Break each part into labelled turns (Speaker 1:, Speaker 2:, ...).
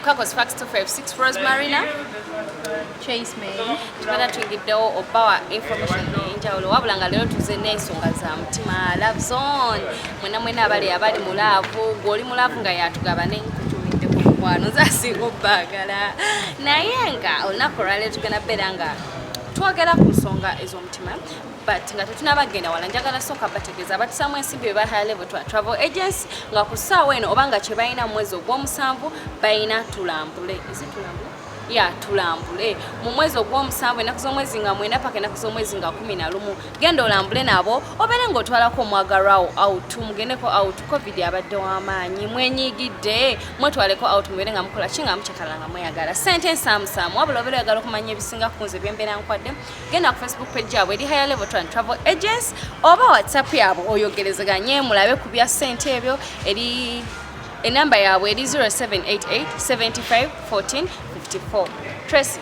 Speaker 1: Kakos Fax 256 Rosemarina.
Speaker 2: Chase me.
Speaker 1: Tubala tuingiddewo obawa information enjawulo wabula nga leero tuze n'ensonga za mutima love zone mwena abali mu laavu gw'oli mu laavu nga yatugaba nenkutumidde ku mukwano zasinga obbagala naye nga olunaku olwaleero tugenda beera nga twogera ku nsonga ez'omutima but nga tetunabagenda wala njagala sooka bategeeza abatisamu ensimbi beba high level travel agency nga ku ssaawa eno oba nga kye balina mu mwezi ogw'omusanvu balina tulambule tulambule mu mwezi ogw'omusanvu ennaku z'omwezi nga 9 paka ennaku z'omwezi nga 11 genda olambule nabo obeere ng'otwalako omwagalwawo out mugendeko out covid abadde w'amaanyi mwenyigidde mwetwaleko out mubeere nga mukola ki nga mukyakala nga mweyagala sente ensaamusaamu wabula obeera oyagala okumanya ebisinga ku nze byembeera nkwadde genda ku facebook page yabwe eri higher level travel agency oba whatsapp yabwe oyogerezeganye mulabe ku bya sente ebyo eri enamba yabwe eri 0788751454 Tracy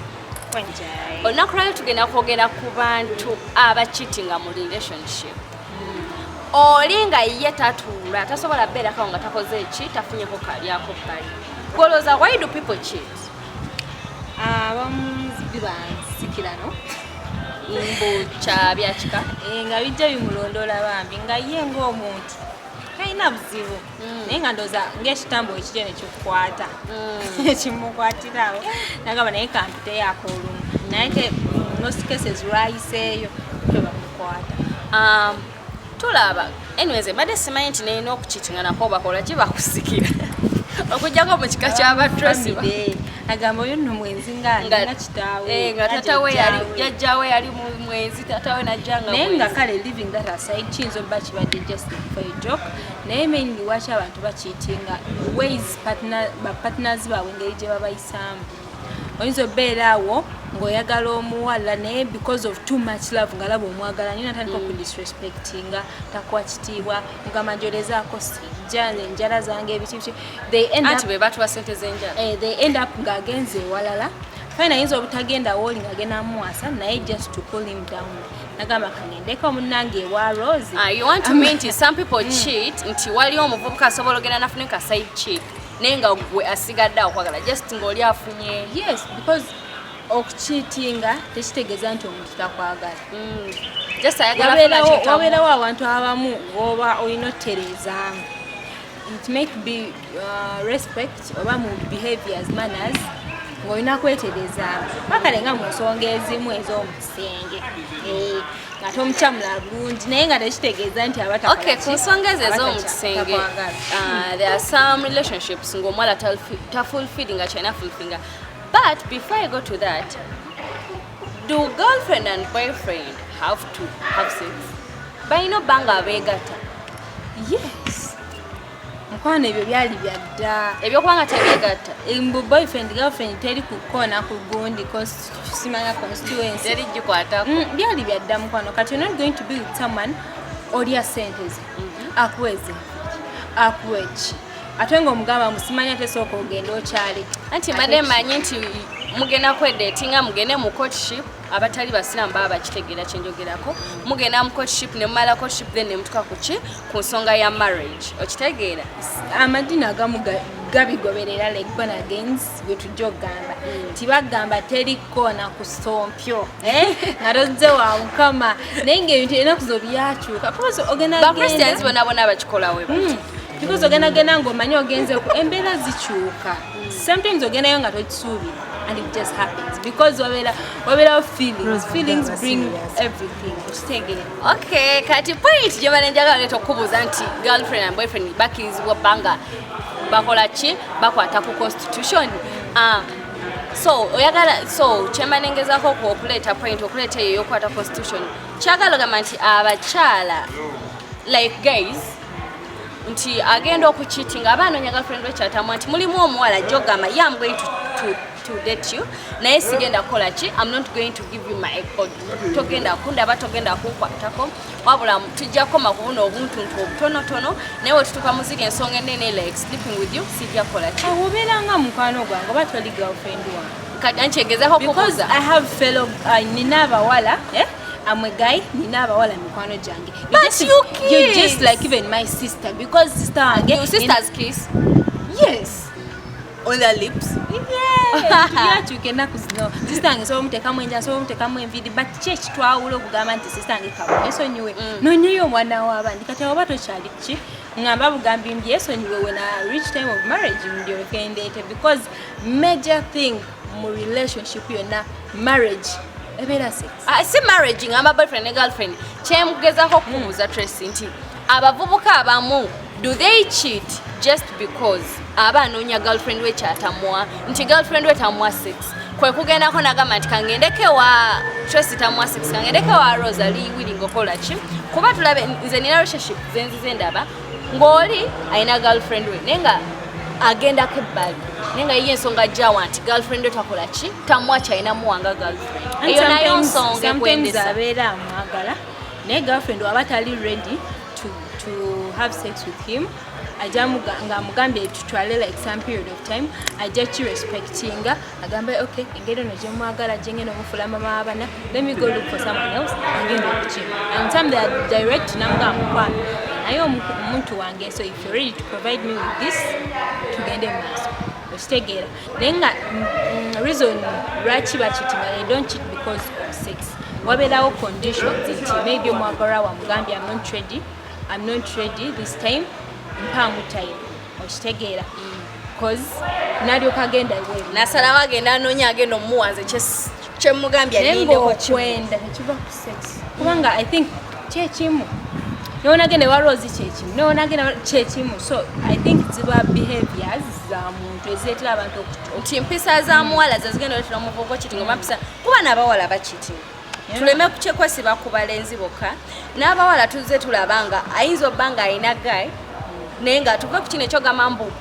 Speaker 1: olunaku lwaleero tugenda kwogera ku bantu abacheatinga mu relationship oli nga ye tatuula tasobola beerako nga takoze eki tafunyeko kalyako kali golooza why do people cheat
Speaker 2: abamu bibansikirano
Speaker 1: mbu kyabyakika
Speaker 2: nga bijja bimulondoola bambi nga ye ng'omuntu talina buzibu naye nga ndooza ng'ekitambo ekiryo nekikukwata kimukwatirawo nagamba naye kampiteyaako olumu naye most cases lwayiseeyo tebamukwata
Speaker 1: tulaba anyways mbadde simanyi nti nalina okukitinga nako bakola ki bakusikira okujjako mu kika ky'abatrosi
Speaker 2: agamba oyo nno mwenzi nga kitaawe
Speaker 1: nga tatawe jajjawe yali mu mwenzi tatawe najjanga
Speaker 2: naye nga kale living that aside kiyinza obba kibadde just for a joke naye mainly lwaki abantu bakiitinga ways bapartners baabwe engeri gye babayisaamu oyinza obbeera awo ng'oyagala omuwala naye because of too much love nga laba omwagala niyo natandika okudisrespectinga takuwa kitiibwa mugamba njolezaako sijja enjala zange ebiki
Speaker 1: anti be batuwa sente z'enjala
Speaker 2: they end up ng'agenze ewalala fine ayinza obutagenda wooli ng'agenda amuwasa naye just to pull him down nagamba kangendeko munnange ewa Rose
Speaker 1: you want to mean some people cheat nti waliwo omuvubuka asobola ogenda nafunika side chick naye nga gwe asigadde okwagala just ng'oli afunye
Speaker 2: yes because okucheatinga tekitegeeza nti omuntu takwagala wabeerawo abantu abamu oba olina otereezaamu it might be respect oba mu behaviors manners ng'olina kwetereezaamu bakale nga mu nsonga ezimu ez'omukisenge nga tomukyamula bulungi naye nga tekitegeeza nti
Speaker 1: okay ku nsonga ezo ez'omukisenge there are some relationships ng'omuwala tafulfilling nga kyalina fulfillinga. But before I go to that, do girlfriend and boyfriend have to have sex? Baino banga begata.
Speaker 2: Yes. Mukwano ebyo byali byadda.
Speaker 1: Ebyo kwanga tebegata.
Speaker 2: Mbu boyfriend girlfriend teri kukona ku gundi cause simanya constituency.
Speaker 1: Teri jikwata.
Speaker 2: Byali byadda mukwano kati you're not going to be with someone oli sentence. Akweze. Akwechi. Ate ng'omugamba musimanya tesooka ogenda okyali
Speaker 1: anti madde manyi nti mugenda kwedatinga mugende mu courtship abatali basiramu baba bakitegeera kyenjogerako mugenda mu courtship ne mumala courtship then ne mutuka ku nsonga ya marriage okitegeera
Speaker 2: amadini agamu gabigoberera like born agains bwe tujja okugamba tibagamba terikona ku sompyo nga tozze wa mukama naye ng'ebintu enaku zo byakyuka
Speaker 1: bakristians bonna bakikolawo
Speaker 2: because ogenda ng'omanyi ogenze ku embeera zikyuka sometimes ogendayo nga tokisuubira and it just happens because wabeerawo feelings bring everything okitegeera
Speaker 1: okay kati point gye bane njagala leeta okubuuza nti girlfriend and boyfriend bakkirizibwa banga bakola ki bakwata ku constitution so kyemanengezaako okuleeta point okuleeta eyo yokwata constitution kyagala ogamba nti abakyala like guys nti agenda okucheating abanoonya girlfriend wekyatamu nti mulimu omuwala gyogamba ye I'm going to date you naye sigenda kukola ki I'm not going to give you my code togenda kundaba togenda kunkwatako wabula tujjako makubuno obuntuntu obutonotono naye wetutuuka mu ziri ensonga enene like sleeping with you sijja kukola ki
Speaker 2: obeera nga mukwano gwange oba toli girlfriend wange
Speaker 1: kati nkyegezako
Speaker 2: kubuuza I have fellow nina abawala I'm a guy, nina abawala mikwano jange.
Speaker 1: But you kiss.
Speaker 2: You're just like even my sister because sister wange.
Speaker 1: Your sisters kiss?
Speaker 2: Yes.
Speaker 1: on the lips.
Speaker 2: Tuyakyuka zino sistange so omutekamu enja so omutekamu enviri but church twawulo okugamba nti sistange kabu esonyiwe nonyeyo omwana w'abandi kati oba tokyali ki ngamba bugambi mbi esonyiwe when I reach time of marriage ndyokendeete because major thing mu relationship yonna marriage ebeera sex.
Speaker 1: Si marriage ngamba boyfriend ne girlfriend kyemugezako kubuuza Tracy nti abavubuka abamu do they cheat just because aba anoonya girlfriend we kyatamwa nti girlfriend we tamwa sex kwe kugendako nagamba nti kangendeke wa Tracy tamwa sex kangendeke wa Rosalie willing okola ki kuba tulabe nze nina relationship zenzize ndaba ng'oli ayina girlfriend we nenga agenda kebbali nenga ye ensonga jawa nti girlfriend we takola ki tamwa kyayina muwanga girlfriend eyo nayo nsonga ekwendesa
Speaker 2: abeera amwagala naye girlfriend waba tali ready to have sex with him nga amugambye tutwale like some period of time ajja kirespectinga agambe okay engeri ono gyemwagala gyengenda omufula mama w'abaana let me go look for someone else ngenda okukima and some they are direct namugamba mukwano naye omuntu wange so if you're ready to provide me with this tugende maaso okitegeera naye nga reason lwaki bakitinga they don't cheat because of sex wabeerawo conditions nti maybe omwagala wamugambye I'm not ready this time mpamu time okitegeera cause nalyoka agenda iwe
Speaker 1: nasalawo agenda anoonya agenda omuwanze kyemugambye alindeko
Speaker 2: kwenda tekiva ku sex kubanga I think kyekimu nonagenda warozi kyekimu nonagenda kyekimu so I think ziba behaviors za muntu ezireetera abantu
Speaker 1: nti mpisa za muwala zazigenda oletera omuvubuka kitinga mampisa kuba n'abawala bakitinga tuleme kukyekosiba ku balenzi bokka n'abawala tuzze tulabanga ayinza obbanga ayina guy naye nga tuve ku kino ekyogamba mbu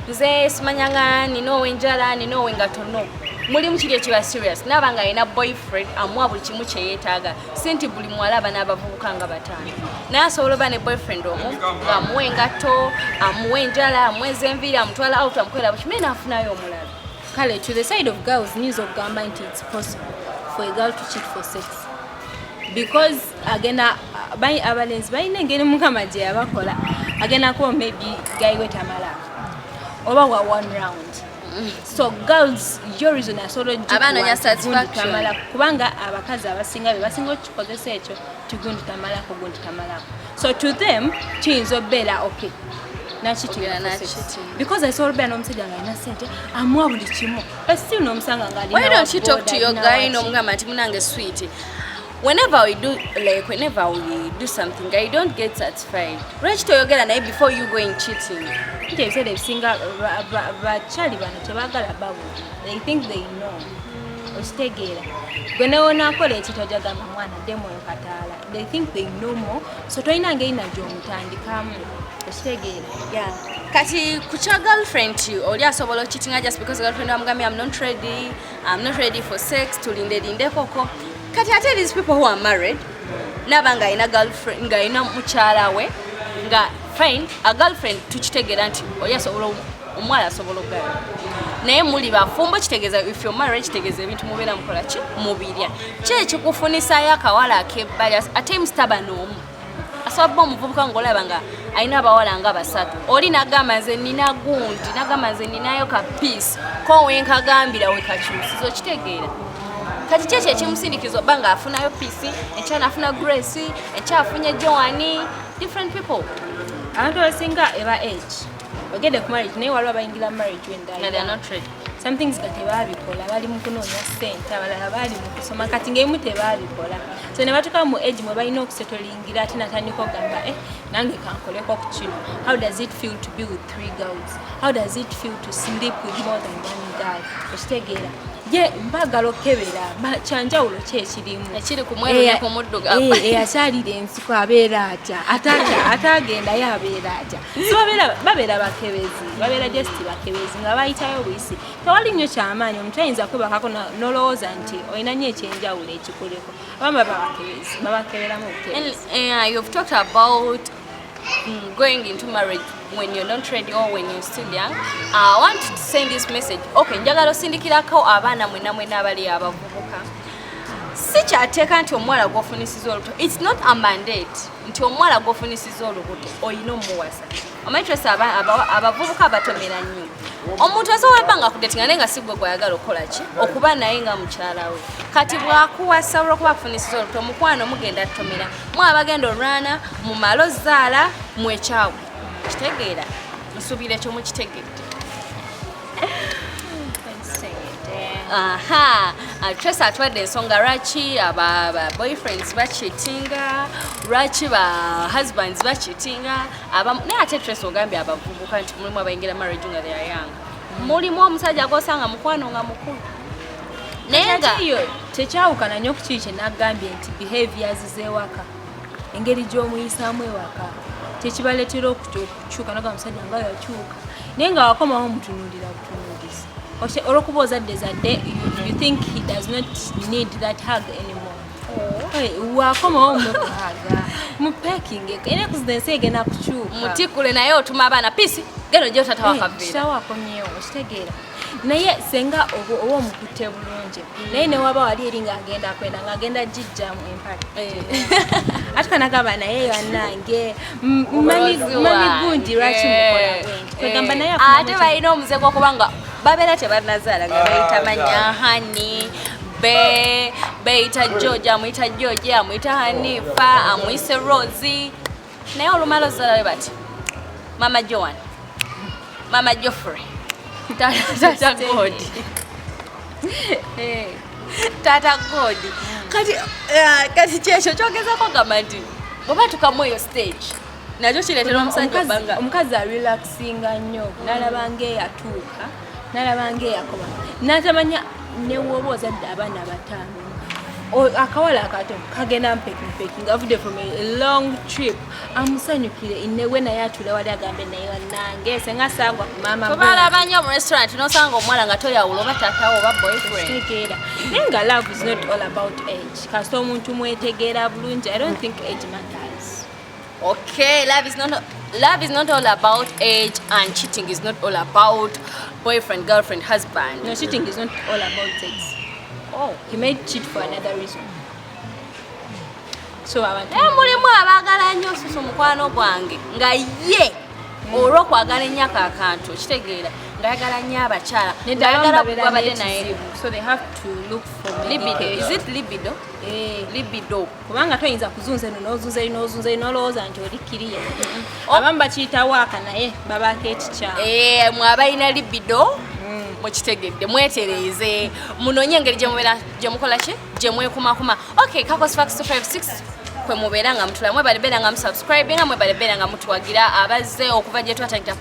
Speaker 1: nze simanyanga nina owenjala nina owengatonno mulimu kiri ekiba serious naabanga alina boyfriend amuwa buli kimu kyeyeetaaga si nti buli muwala aba n'abavubuka nga bataano naye asobola oba ne boyfriend omu ng'amuwa engato amuwa enjala amuweza enviiri amutwala out amukolera bukimu naye naafunayo omulala
Speaker 2: kale to the side of girls nyinza okugamba nti it's possible for a girl to cheat for sex because agenda abalenzi balina engeri mukama gye yabakola agenda kuba maybe guy we tamala oba wa one round so girls your reason asobola
Speaker 1: abanoonya satisfaction
Speaker 2: kubanga abakazi abasinga bebasinga okukikozesa ekyo tigundi tamalako gundi tamalako so to them kiyinza obeera okay because I saw Ben omusajja nga alina sente amuwa buli kimu esi n'omusanga nga alina
Speaker 1: why don't you talk to your guy n'omugamba nti munange sweet whenever we do something I don't get satisfied reach to yogera naye before you going cheating
Speaker 2: nti ebiseera ebisinga bakyali bano tebaagala babu they think they know okitegeera gwe newonaakola ekito jagamba mwana demo enkataala they think they know more so tolina ngeri najjo omutandikamu okitegeera
Speaker 1: yeah kati kucha girlfriend oli asobola cheating just because girlfriend amugambye I'm not ready for sex tulinde koko kati ate these people who are married nabanga ina girlfriend nga ina mukyala we nga fine a girlfriend tukitegeera nti oli asobola omwala asobola okugala naye muli bafumbo kitegeeza if you're married kitegeeza ebintu mubeera mukola ki mubirya kyekikufunisaayo akawala akebbali ate mustaba n'omu asobola omuvubuka ng'olaba nga alina abawala nga basatu oli nagamba nze nina gundi nagamba nze ninayo ka piece ko wenkagambira wekakyusiza okitegeera kati kyekyo ekimusindikiza obba nga afunayo piece ekyana afuna Grace ekyafunye Joani different people
Speaker 2: abantu abasinga eba age ogende ku marriage naye waliwo abayingira marriage wendala
Speaker 1: they are not ready
Speaker 2: some things nga tebabikola bali mu kunoonya ssente abalala bali mu kusoma kati ng'emu tebabikola so ne batuuka mu age mwe balina okusetolingira ate natandika okugamba nange kankoleko ku kino how does it feel to be with 3 girls how does it feel to sleep with more than one guy okitegeera ye mbagala okebera kyanjawulo kyekirimu
Speaker 1: ekiri ku mwero ku muddugavu
Speaker 2: eyakyalira ensiko abeera atya ataagendayo abeera atya so babeera bakebezi babeera just bakebezi nga bayitayo buyisi tewali nnyo kyamaanyi omuntu ayinza kwebakako nolowooza nti olina nnyo ekyenjawulo ekikoleko abamu baba bakebezi babakeberamu obukebezi.
Speaker 1: You've talked about going into marriage when you're not ready or when you're still young. I want to send this message. Okay, njagala osindikirako abaana mwena abali abavubuka. Si kyateeka nti omuwala gwofunisiza olubuto. It's not a mandate nti omuwala gwofunisiza olubuto oyina omuwasa. Omanyi twese abavubuka abatomera nnyo omuntu asobola banga kudetinga nenga sigwe gwayagala okola ki okuba naye nga mukyala we kati bwakuwasa olwokuba kufunisiza oluto omukwano mugenda ttomera mwabagenda olwana mu malo zaala mwekyawe kitegeera nsuubira ekyo mukitegedde. Aha, Trace atwadde ensonga lwaki aba boyfriends bacheatinga, lwaki ba husbands bacheatinga, naye ate Trace ogambye abavubuka nti mulimu abayingira marriage nga they are young. Mulimu omusajja agosanga mukwano nga mukulu. Nenga
Speaker 2: iyo tekyawukana nnyo ku kiki n'agambye nti behaviors z'ewaka engeri gy'omuyisaamu ewaka tekibaleetera okukyuka naga musajja nga yakyuka naye nga wakomawo mutunuulira butunuulizi olwokuba ozadde zadde you think he does not need that hug anymore. Wakomawo mukuhaga mupekinge era kuzidensi egenda kukyuka
Speaker 1: mutikule naye otuma abaana pisi geno gye otata wakaviira
Speaker 2: kitawakomyewo kitegeera naye senga oba omukutte bulungi naye newaba wali eri ng'agenda kwenda ng'agenda jijjamu empati ate kanagamba naye yannange mami gundi lwaki mukola bwenti kwegamba naye
Speaker 1: ate balina omuze gw'okubanga babeera tebanazaala nga bayita manyahani beyita George amuyita George amuyita Hanifa amuyise Rosie naye olumala ozaala we bati mama Joan mama Joffrey Tata Godi Tata Godi kati kyekyo kyogezako gamba nti bw'oba tukamu eyo stage nakyo kireetera omusajja banga
Speaker 2: omukazi arelaxinga nnyo n'alabanga eyatuuka n'alabanga eyakoma n'atamanya newooba ozadde abaana bataano akawala akato kagenda mpeki ngavudde from a long trip amusanyukire innewe naye atula wali agambe naye wannange senga saagwa ku maama
Speaker 1: tubalabanya mu restaurant nosanga omwana nga toyawula oba taatawo oba boyfriend
Speaker 2: tegeera naye nga love is not all about age kasita omuntu mwetegeera bulungi I don't think age matters.
Speaker 1: Okay, love is not all about age and cheating is not all about boyfriend, girlfriend, husband.
Speaker 2: No, cheating is not all about sex.
Speaker 1: Oh,
Speaker 2: he might cheat for another reason. So abantu
Speaker 1: mulimu abagala nnyo susu mukwano gwange nga ye olw'okwagala ennyo akantu kitegeera ngayagala nnyo abakyala ngayagala kubabadde naye
Speaker 2: so they have to look for
Speaker 1: libido. Is it libido? Libido
Speaker 2: kubanga toyinza kuzunza eno n'ozunza eno n'olowooza nti oli kiriya abamu bakiyita waaka naye babaako ekikyamu
Speaker 1: mwabalina libido mukitegedde mwetereeze munoonye engeri gye mukola ki gye mwekumakuma. Okay, Kakos Facts 256 kwe mubeera nga mutula mwebale beera nga musubscribe nga mwebale beera nga mutuwagira abazze okuva gye twatandika